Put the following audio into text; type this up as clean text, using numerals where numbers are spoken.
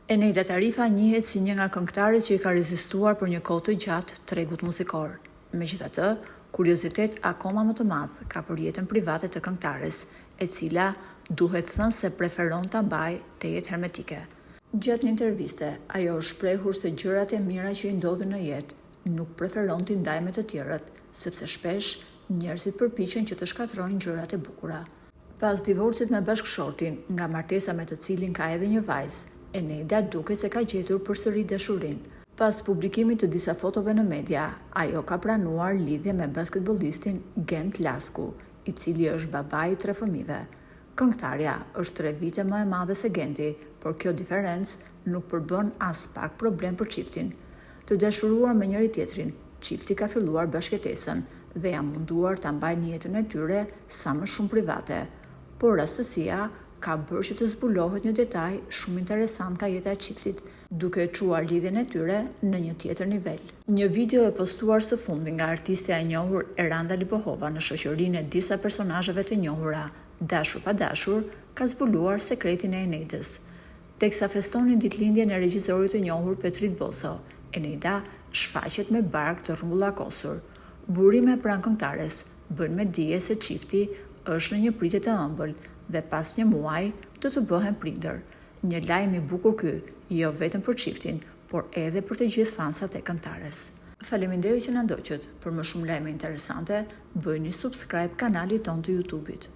Eneida Tarifa njihet si një nga këngëtarët që i ka rezistuar për një kohë të gjatë tregut muzikor. Megjithatë, kuriozitet akoma më të madh ka për jetën private të këngëtares, e cila duhet thënë se preferon ta mbajë të jetë hermetike. Gjatë një interviste, ajo është shprehur se gjërat e mira që i ndodhin në jetë nuk preferon t'i ndajë me të tjerët, sepse shpesh njerëzit përpiqen që të shkatrojnë gjërat e bukura. Pas divorcit me bashkëshortin, nga martesa me të cilin ka edhe një vajzë, Eneida duket se ka gjetur përsëri dashurinë. Pas publikimit të disa fotove në media, ajo ka pranuar lidhje me basketbollistin Gent Lasku, i cili është babai i 3 fëmijëve. Këngëtarja është 3 vite më e madhe se Genti, por kjo diferencë nuk përbën as pak problem për çiftin. Të dashuruar me njëri tjetrin, çifti ka filluar bashkëtesën dhe janë munduar ta mbajnë jetën e tyre sa më shumë private. Por rastësia ka bërë që të zbulohet një detaj shumë interesant nga jeta e çiftit, duke e çuar lidhjen e tyre në një tjetër nivel. Një video e postuar së fundi nga artistja e njohur Eranda Lipohova në shoqërinë e disa personazheve të njohura, dashur pa dashur, ka zbuluar sekretin e Eneidës. Teksa festonin ditëlindjen e regjisorit të njohur Petrit Boso, Eneida shfaqet me bark të rrumbullakosur. Burime pranë këngëtares bën me dije se çifti është në një pritje të ëmbël dhe pas një muaji do të bëhen prindër. Një lajm i bukur ky, jo vetëm për çiftin, por edhe për të gjithë fansat e këngëtares. Faleminderit që na ndoqët. Për më shumë lajme interesante, bëjni subscribe kanalit ton të YouTube-it.